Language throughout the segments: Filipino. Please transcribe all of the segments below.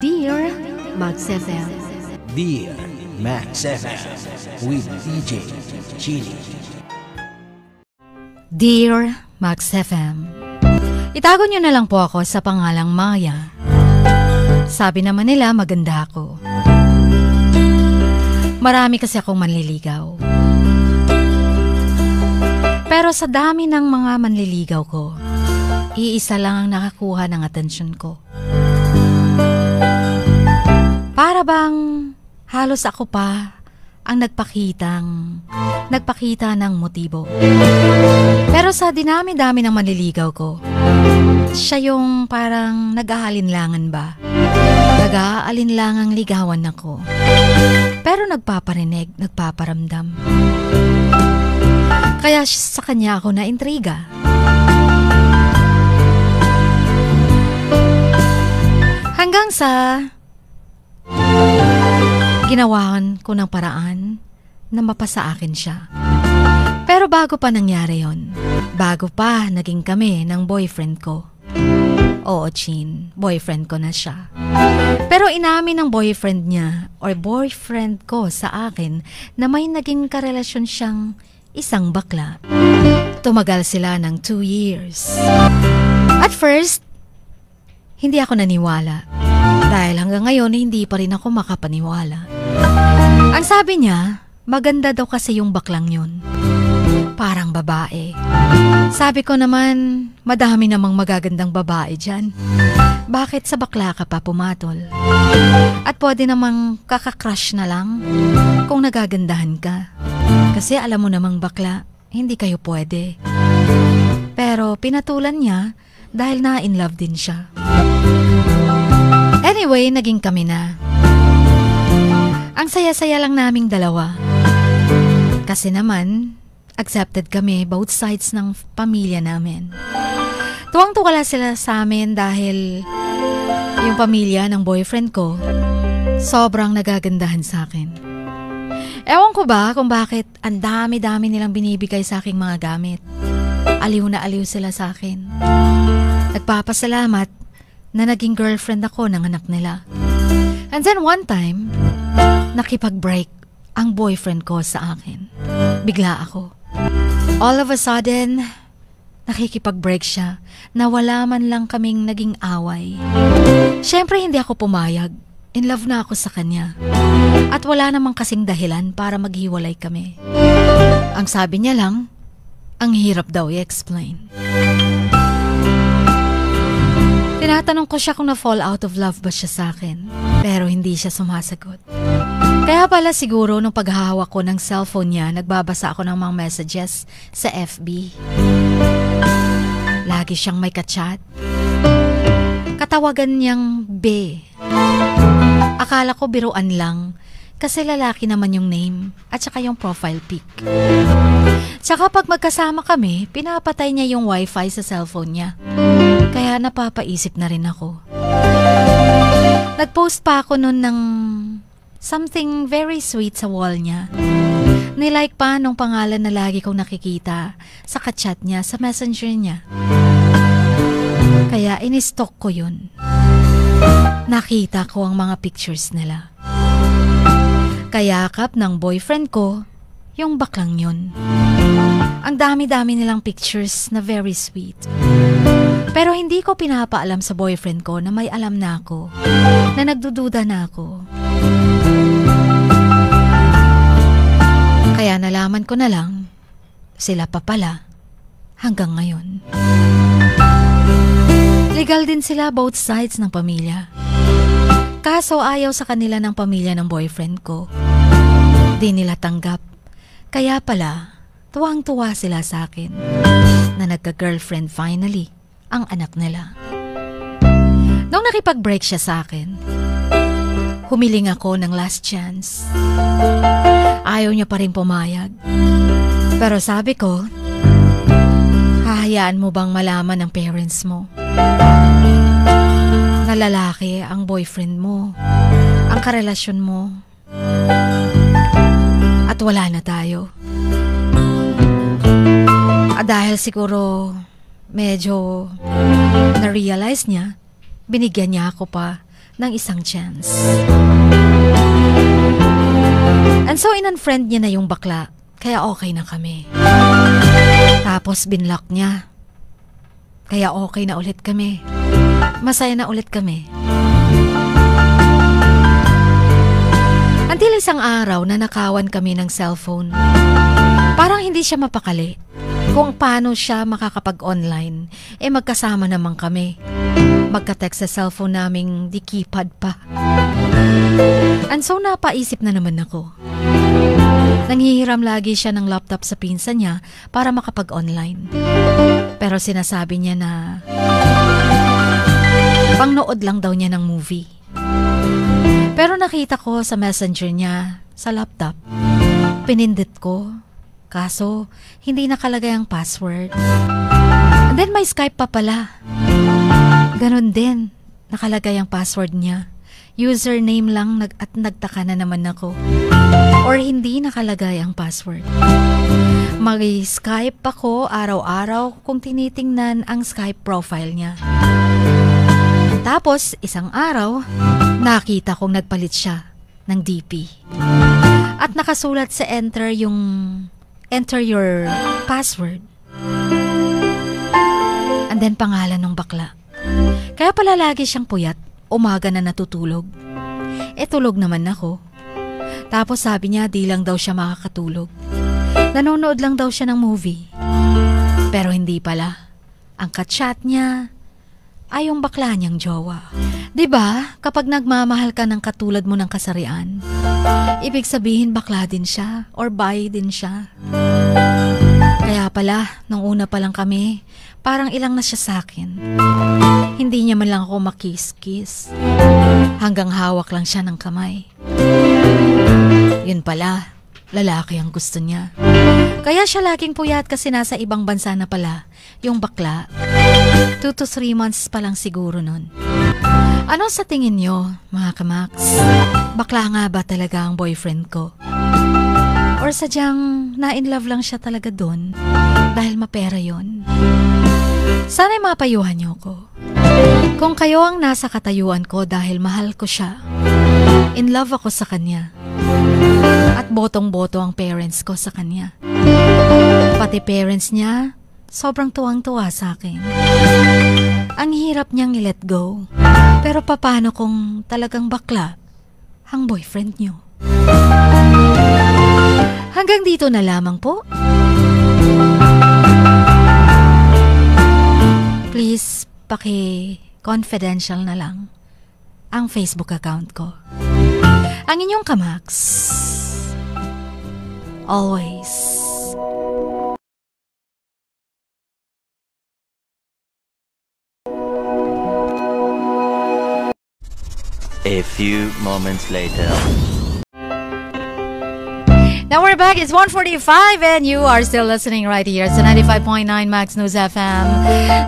Dear Max FM. Dear Max FM with DJ Chili. Dear Max FM. Itago niyo na lang po ako sa pangalang Maya. Sabi naman nila maganda ako. Marami kasi akong manliligaw. Pero sa dami ng mga manliligaw ko, iisa lang ang nakakuha ng atensyon ko. Para bang halos ako pa ang nagpakita ng motibo. Pero sa dinami-dami ng manliligaw ko, siya yung parang nag-aalinlangan ba? Nag-aalinlangang ligawan ako. Pero nagpaparinig, nagpaparamdam. Kaya sa kanya ako na-intriga. Hanggang sa ginawahan ko ng paraan na mapasa akin siya. Pero bago pa nangyari yon, bago pa naging kami ng boyfriend ko. Oo, Chin, boyfriend ko na siya. Pero inamin ng boyfriend niya or boyfriend ko sa akin na may naging karelasyon siyang isang bakla. Tumagal sila ng 2 years. At first, hindi ako naniwala. Dahil hanggang ngayon, hindi pa rin ako makapaniwala. Ang sabi niya, maganda daw kasi yung baklang yun. Parang babae. Sabi ko naman, madami namang magagandang babae dyan. Bakit sa bakla ka pa pumatol? At pwede namang kakakrush na lang kung nagagandahan ka. Kasi alam mo namang bakla, hindi kayo pwede. Pero pinatulan niya dahil na-in love din siya. Anyway, naging kami na. Ang saya-saya lang naming dalawa. Kasi naman, accepted kami both sides ng pamilya namin. Tuwang-tuwa sila sa amin dahil yung pamilya ng boyfriend ko sobrang nagagandahan sa akin. Ewan ko ba kung bakit ang dami-dami nilang binibigay sa aking mga gamit. Aliw na aliw sila sa akin. Nagpapasalamat na naging girlfriend ako ng anak nila. And then one time, nakipag-break ang boyfriend ko sa akin. Bigla ako. All of a sudden, nakikipag-break siya na wala man lang kaming naging away. Siyempre hindi ako pumayag. In love na ako sa kanya. At wala namang kasing dahilan para maghiwalay kami. Ang sabi niya lang, ang hirap daw i-explain. Tinatanong ko siya kung na-fall out of love ba siya sa akin. Pero hindi siya sumasagot. Kaya pala siguro nung paghahawak ko ng cellphone niya, nagbabasa ako ng mga messages sa FB. Lagi siyang may ka-chat. Katawagan niyang B. Akala ko biruan lang kasi lalaki naman yung name at saka yung profile pic. Tsaka pag magkasama kami, pinapatay niya yung wifi sa cellphone niya. Kaya napapaisip na rin ako. Nag-post pa ako nun ng something very sweet sa wall niya. Nilike pa nung pangalan na lagi kong nakikita sa ka-chat niya sa messenger niya. Kaya in-stalk ko yun. Nakita ko ang mga pictures nila. Kayakap ng boyfriend ko yung baklang yun. Ang dami-dami nilang pictures na very sweet. Pero hindi ko pinapaalam sa boyfriend ko na may alam na ako, na nagdududa na ako. Kaya nalaman ko na lang, sila pa pala hanggang ngayon. Legal din sila both sides ng pamilya. Kaso ayaw sa kanila ng pamilya ng boyfriend ko. Di nila tanggap. Kaya pala, tuwang-tuwa sila sa akin na nagka-girlfriend finally ang anak nila. Nung nakipag-break siya sa akin, humiling ako ng last chance. Ayaw niya pa rin pumayag. Pero sabi ko, hahayaan mo bang malaman ng parents mo na lalaki ang boyfriend mo, ang karelasyon mo, at wala na tayo? Dahil siguro medyo na-realize niya, binigyan niya ako pa ng isang chance. And so in-unfriend niya na yung bakla, kaya okay na kami. Tapos binlock niya, kaya okay na ulit kami. Masaya na ulit kami. Until isang araw na nakawan kami ng cellphone. Parang hindi siya mapakali kung paano siya makakapag-online. Magkasama naman kami. Magka-text sa cellphone naming di keypad pa. And so napaisip na naman ako. Nanghihiram lagi siya ng laptop sa pinsan niya para makapag-online. Pero sinasabi niya na pangnood lang daw niya ng movie. Pero nakita ko sa messenger niya sa laptop. Pinindot ko. Kaso, hindi nakalagay ang password. And then may Skype pa pala. Ganon din. Nakalagay ang password niya. Username lang at nagtaka na naman ako. Or hindi nakalagay ang password. Mag-Skype ako araw-araw kung tinitingnan ang Skype profile niya. Tapos, isang araw, nakita kong nagpalit siya ng DP. At nakasulat sa enter your password. And then pangalan ng bakla. Kaya pala lagi siyang puyat, umaga na natutulog. Tulog naman ako. Tapos sabi niya di lang daw siya makakatulog. Nanonood lang daw siya ng movie. Pero hindi pala. Ang ka-chat niya ay yung bakla niyang jowa. 'Di ba? Kapag nagmamahal ka ng katulad mo ng kasarian, ibig sabihin bakla din siya or bi din siya. Kaya pala, nung una pa lang kami, parang ilang na siya sa akin. Hindi niya man lang ako makis-kiss. Hanggang hawak lang siya ng kamay. Yun pala, lalaki ang gusto niya. Kaya siya laging puyat kasi nasa ibang bansa na pala yung bakla. 2 to 3 months pa lang siguro nun. Ano sa tingin nyo, mga kamax? Bakla nga ba talaga ang boyfriend ko? Or sadyang na-in-love lang siya talaga dun dahil mapera yon? Sana'y mapayuhan niyo ko. Kung kayo ang nasa katayuan ko dahil mahal ko siya, in love ako sa kanya, at botong-boto ang parents ko sa kanya. Pati parents niya, sobrang tuwang-tuwa sa akin. Ang hirap niyang i-let go. Pero paano kung talagang bakla ang boyfriend niyo? Hanggang dito na lamang po. Please, paki-confidential na lang ang Facebook account ko. Ang inyong kamax. Always. A few moments later. Now we're back. It's 1:45 and you are still listening right here. It's 95.9 Max News FM.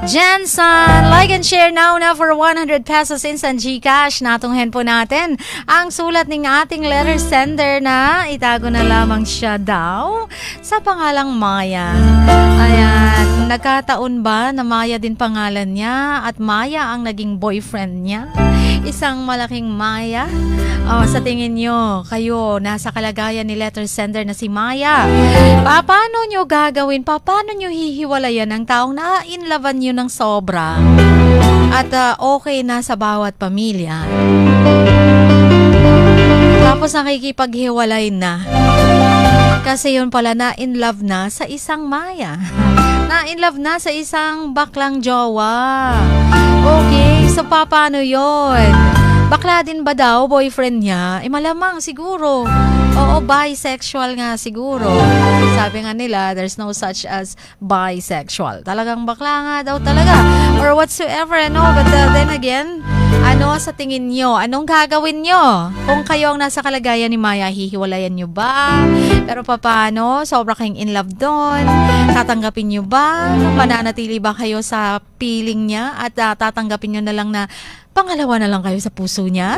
Jensen, like and share now na for 100 pesos instant GCash. Natunghen po natin ang sulat ng ating letter sender na itago na lamang siya daw sa pangalang Maya. Ayan, nagkataon ba na Maya din pangalan niya at Maya ang naging boyfriend niya? Isang malaking Maya. Sa tingin nyo, kayo nasa kalagayan ni letter sender na si Maya. Paano nyo gagawin? Paano nyo hihiwalayan ang taong na-inlovean nyo ng sobra? At okay na sa bawat pamilya. Tapos nakikipaghiwalay na. Kasi yun pala na-inlove na sa isang Maya. Na-inlove na sa isang baklang jowa. Okay, so paano yun? Bakla din ba daw boyfriend niya? Malamang siguro. Oo, bisexual nga siguro. Sabi nga nila, there's no such as bisexual. Talagang bakla nga daw talaga. Or whatsoever, But then again, ano sa tingin nyo? Anong gagawin nyo? Kung kayo ang nasa kalagayan ni Maya, hihiwalayan nyo ba? Pero paano? Sobra kayong in love doon? Tatanggapin nyo ba? Mananatili ba kayo sa feeling niya? At tatanggapin nyo na lang na pangalawa na lang kayo sa puso niya?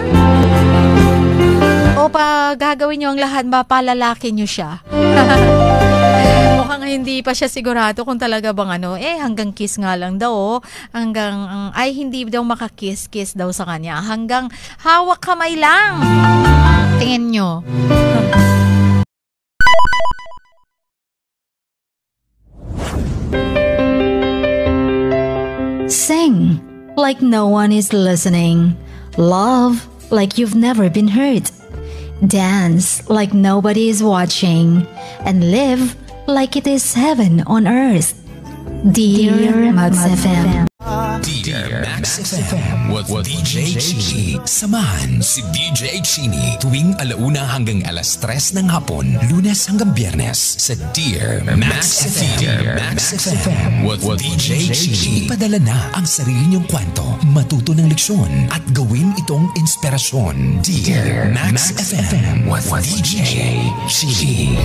O gagawin nyo ang lahat ba palalaki nyo siya? mukhang hindi pa siya sigurado kung talaga bang hanggang kiss nga lang daw. Hindi daw makakiss-kiss daw sa kanya. Hanggang hawak kamay lang. Tingin nyo. Sing like no one is listening. Love like you've never been hurt. Dance like nobody is watching. And live like it is heaven on earth. Dear Max FM. Dear Max FM with DJ Chini. Samahan si DJ Chini tuwing 1:00 hanggang 3:00 ng hapon, Lunes hanggang Biyernes sa Dear Max FM. Dear Max FM with DJ Chini. Ipadala na ang sarili niyong kwento, matuto ng leksyon at gawin itong inspirasyon. Dear Max FM with DJ Chini.